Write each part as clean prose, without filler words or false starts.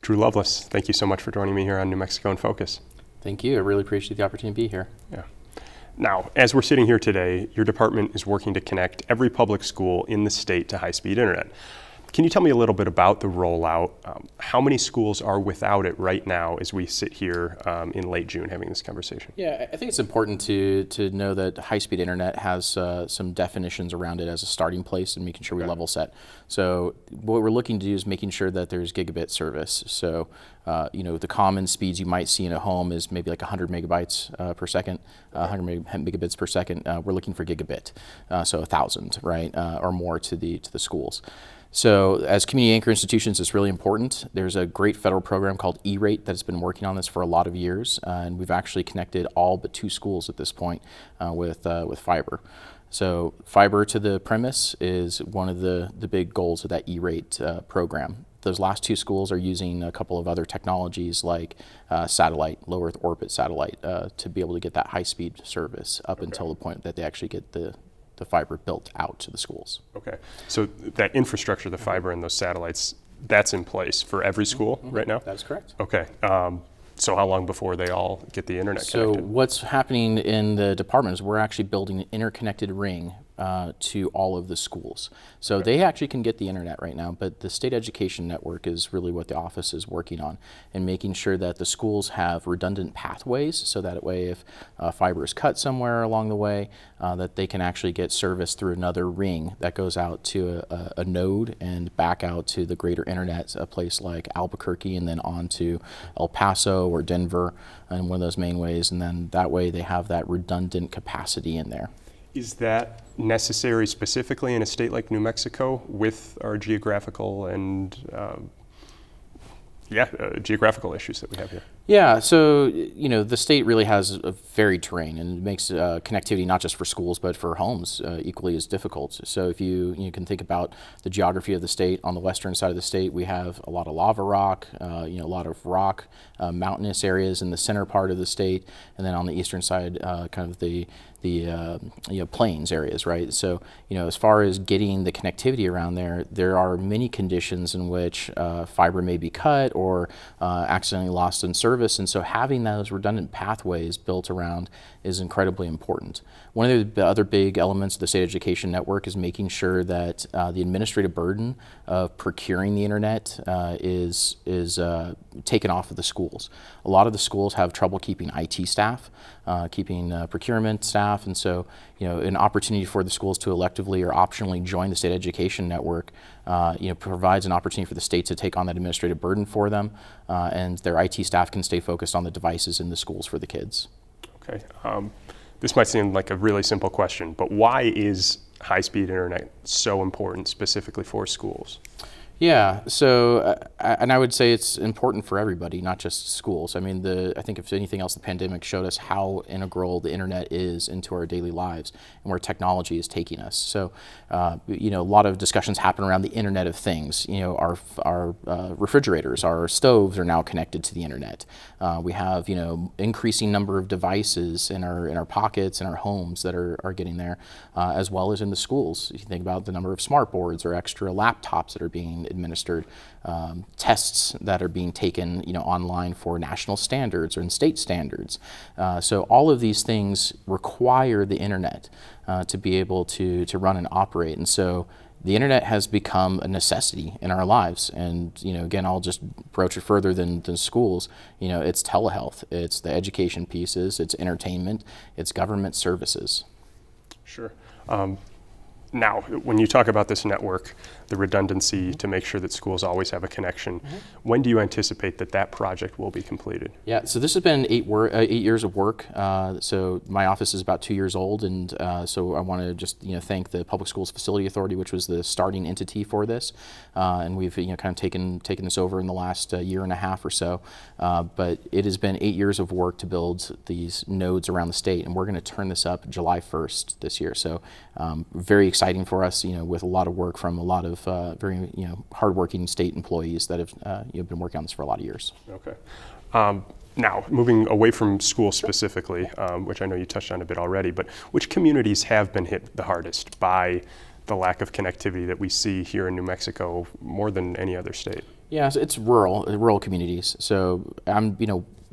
Drew Lovelace, thank you so much for joining me here on New Mexico in Focus. Thank you. I really appreciate the opportunity to be here. Yeah. Now, as we're sitting here today, your department is working to connect every public school in the state to high-speed internet. Can you tell me a little bit about the rollout? How many schools are without it right now as we sit here in late June having this conversation? Yeah, I think it's important to know that high-speed internet has some definitions around it as a starting place and making sure we level set. So what we're looking to do is making sure that there's gigabit service. So the common speeds you might see in a home is maybe like 100 megabytes per second, 100 megabits per second. We're looking for gigabit, so 1,000, right, or more to the schools. So as community anchor institutions, it's really important. There's a great federal program called E-Rate that has been working on this for a lot of years, and we've actually connected all but 2 schools at this point with fiber. So fiber to the premise is one of the big goals of that E-Rate program. Those last 2 schools are using a couple of other technologies like satellite, low Earth orbit satellite, to be able to get that high-speed service up until the point that they actually get the fiber built out to the schools. Okay, so that infrastructure, the fiber and those satellites, that's in place for every school right now? That is correct. Okay, so how long before they all get the internet connected? So what's happening in the department is we're actually building an interconnected ring to all of the schools. So they actually can get the internet right now, but the state education network is really what the office is working on, and making sure that the schools have redundant pathways, so that way if fiber is cut somewhere along the way, that they can actually get service through another ring that goes out to a node and back out to the greater internet, a place like Albuquerque, and then on to El Paso or Denver, and one of those main ways, and then that way they have that redundant capacity in there. Is that necessary specifically in a state like New Mexico with our geographical and geographical issues that we have here? Yeah, so the state really has a varied terrain, and it makes connectivity not just for schools but for homes equally as difficult. So if you can think about the geography of the state, on the western side of the state we have a lot of lava rock, a lot of rock, mountainous areas in the center part of the state, and then on the eastern side kind of the plains areas, right? So as far as getting the connectivity around there are many conditions in which fiber may be cut or accidentally lost in service. And so having those redundant pathways built around is incredibly important. One of the other big elements of the state education network is making sure that the administrative burden of procuring the internet is taken off of the schools. A lot of the schools have trouble keeping IT staff, keeping procurement staff, and so an opportunity for the schools to electively or optionally join the state education network provides an opportunity for the state to take on that administrative burden for them, and their IT staff can stay focused on the devices in the schools for the kids. Okay, this might seem like a really simple question, but why is high-speed internet so important specifically for schools? Yeah, so, and I would say it's important for everybody, not just schools. I mean, I think if anything else, the pandemic showed us how integral the internet is into our daily lives and where technology is taking us. So, a lot of discussions happen around the Internet of Things. Our refrigerators, our stoves are now connected to the internet. We have, increasing number of devices in our pockets and our homes that are getting there, as well as in the schools. If you think about the number of smart boards or extra laptops that are being administered, tests that are being taken online for national standards or in state standards. So all of these things require the internet to be able to run and operate. And so the internet has become a necessity in our lives. And again, I'll just broach it further than schools. It's telehealth, it's the education pieces, it's entertainment, it's government services. Sure. Now, when you talk about this network, the redundancy to make sure that schools always have a connection, when do you anticipate that project will be completed? Yeah, so this has been 8 years of work. So my office is about 2 years old, and so I want to just thank the Public Schools Facility Authority, which was the starting entity for this, and we've kind of taken this over in the last year and a half or so. But it has been 8 years of work to build these nodes around the state, and we're going to turn this up July 1st this year. So very exciting for us, with a lot of work from a lot of very hardworking state employees that have been working on this for a lot of years. Okay. Now, moving away from schools specifically, which I know you touched on a bit already, but which communities have been hit the hardest by the lack of connectivity that we see here in New Mexico more than any other state? Yeah, so it's rural communities. So I'm,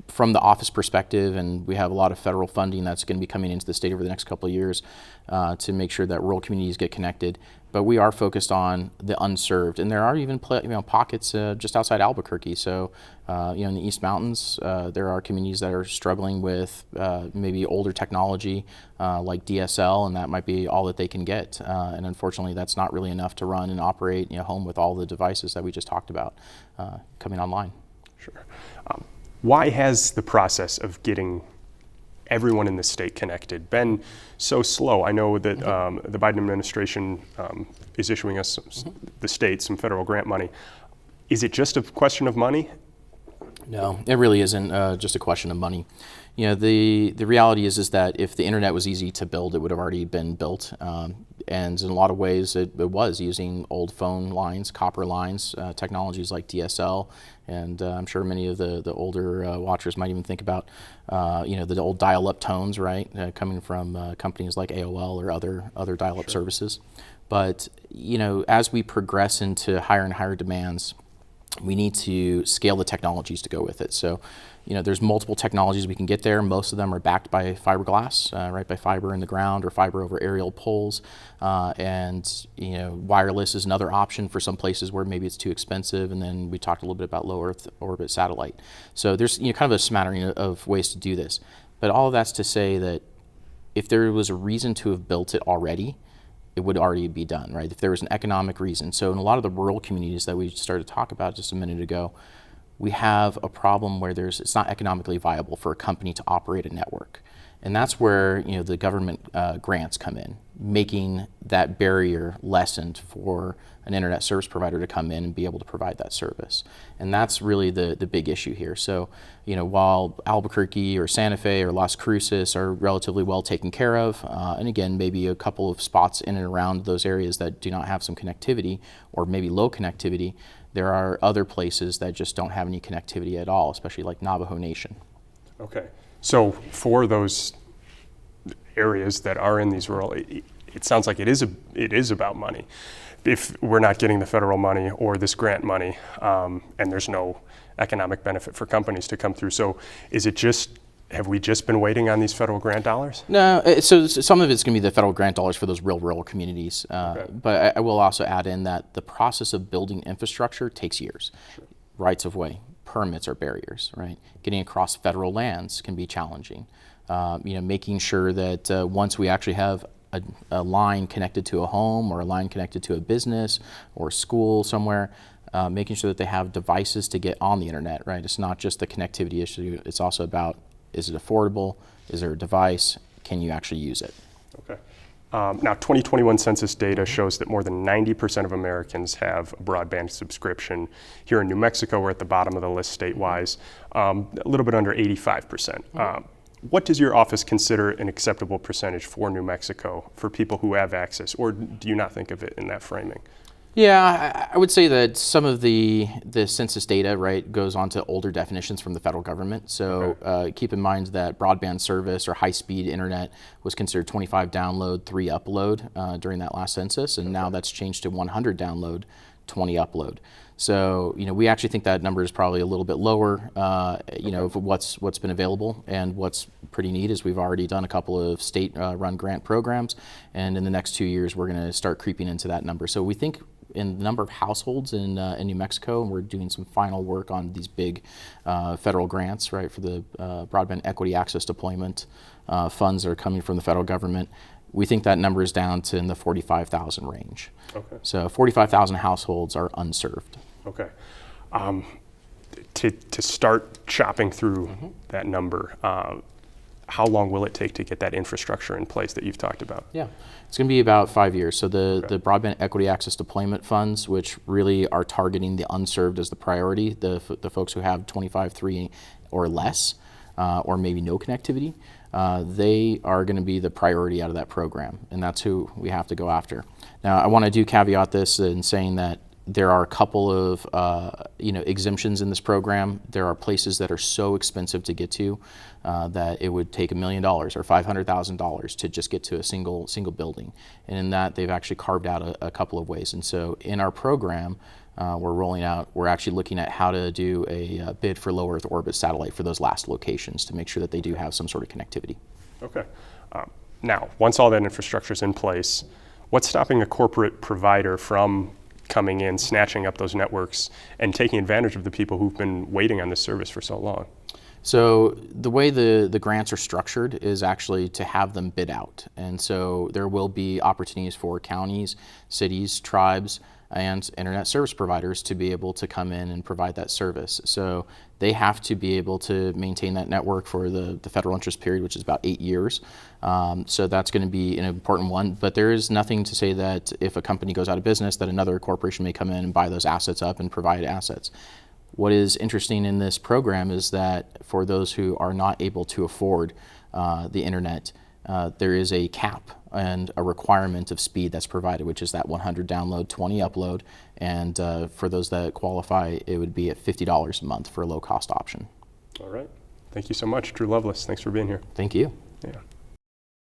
from the office perspective, and we have a lot of federal funding that's going to be coming into the state over the next couple of years to make sure that rural communities get connected. But we are focused on the unserved, and there are even pockets just outside Albuquerque. So in the East Mountains, there are communities that are struggling with maybe older technology like DSL, and that might be all that they can get. And unfortunately, that's not really enough to run and operate home with all the devices that we just talked about coming online. Sure. Why has the process of getting everyone in the state connected been so slow? I know that the Biden administration is issuing us, the state, some federal grant money. Is it just a question of money? No, it really isn't just a question of money. The reality is that if the internet was easy to build, it would have already been built. And in a lot of ways, it was using old phone lines, copper lines, technologies like DSL. And I'm sure many of the older watchers might even think about, the old dial-up tones, right, coming from companies like AOL or other dial-up services. But, as we progress into higher and higher demands, we need to scale the technologies to go with it. So, there's multiple technologies we can get there. Most of them are backed by fiberglass, right, by fiber in the ground or fiber over aerial poles. And wireless is another option for some places where maybe it's too expensive. And then we talked a little bit about low Earth orbit satellite. So there's kind of a smattering of ways to do this. But all of that's to say that if there was a reason to have built it already, it would already be done, right? If there was an economic reason. So in a lot of the rural communities that we started to talk about just a minute ago, we have a problem where it's not economically viable for a company to operate a network. And that's where the government grants come in, making that barrier lessened for an internet service provider to come in and be able to provide that service. And that's really the big issue here. So, while Albuquerque or Santa Fe or Las Cruces are relatively well taken care of, and again, maybe a couple of spots in and around those areas that do not have some connectivity or maybe low connectivity, there are other places that just don't have any connectivity at all, especially like Navajo Nation. Okay. So for those areas that are in these rural, it sounds like it is about money. If we're not getting the federal money or this grant money, and there's no economic benefit for companies to come through. So have we just been waiting on these federal grant dollars? No, so some of it's going to be the federal grant dollars for those rural communities. Okay. But I will also add in that the process of building infrastructure takes years. Sure. Rights of way, permits are barriers, right? Getting across federal lands can be challenging. Making sure that once we actually have a line connected to a home or a line connected to a business or a school somewhere, making sure that they have devices to get on the internet, right? It's not just the connectivity issue. It's also about, is it affordable? Is there a device? Can you actually use it? Okay. Now, 2021 census data shows that more than 90% of Americans have a broadband subscription. Here in New Mexico, we're at the bottom of the list statewide, a little bit under 85%. What does your office consider an acceptable percentage for New Mexico for people who have access, or do you not think of it in that framing? Yeah, I would say that some of the census data, right, goes on to older definitions from the federal government. So Okay. Keep in mind that broadband service or high-speed internet was considered 25 download, 3 upload during that last census, and now that's changed to 100 download, 20 upload. So we actually think that number is probably a little bit lower. Of what's been available, and what's pretty neat is we've already done a couple of state-run grant programs, and in the next 2 years we're going to start creeping into that number. So we think in the number of households in New Mexico, and we're doing some final work on these big federal grants, right, for the broadband equity access deployment funds that are coming from the federal government. We think that number is down to in the 45,000 range. Okay. So 45,000 households are unserved. Okay. To start chopping through that number, how long will it take to get that infrastructure in place that you've talked about? Yeah, it's going to be about 5 years. So the broadband equity access deployment funds, which really are targeting the unserved as the priority, the folks who have 25.3 or less, or maybe no connectivity, they are going to be the priority out of that program, and that's who we have to go after. Now, I want to caveat this in saying that There are a couple of exemptions in this program. There are places that are so expensive to get to that it would take $1 million or $500,000 to just get to a single building. And in that, they've actually carved out a couple of ways. And so in our program, we're actually looking at how to do a bid for low Earth orbit satellite for those last locations to make sure that they do have some sort of connectivity. Okay. Now, once all that infrastructure is in place, what's stopping a corporate provider from coming in, snatching up those networks, and taking advantage of the people who've been waiting on this service for so long? So the way the grants are structured is actually to have them bid out. And so there will be opportunities for counties, cities, tribes, and internet service providers to be able to come in and provide that service. So they have to be able to maintain that network for the federal interest period, which is about 8 years. So that's going to be an important one. But there is nothing to say that if a company goes out of business, that another corporation may come in and buy those assets up and provide assets. What is interesting in this program is that for those who are not able to afford the internet, there is a cap and a requirement of speed that's provided, which is that 100 download, 20 upload, and for those that qualify, it would be at $50 a month for a low-cost option. All right. Thank you so much, Drew Lovelace. Thanks for being here. Thank you. Yeah.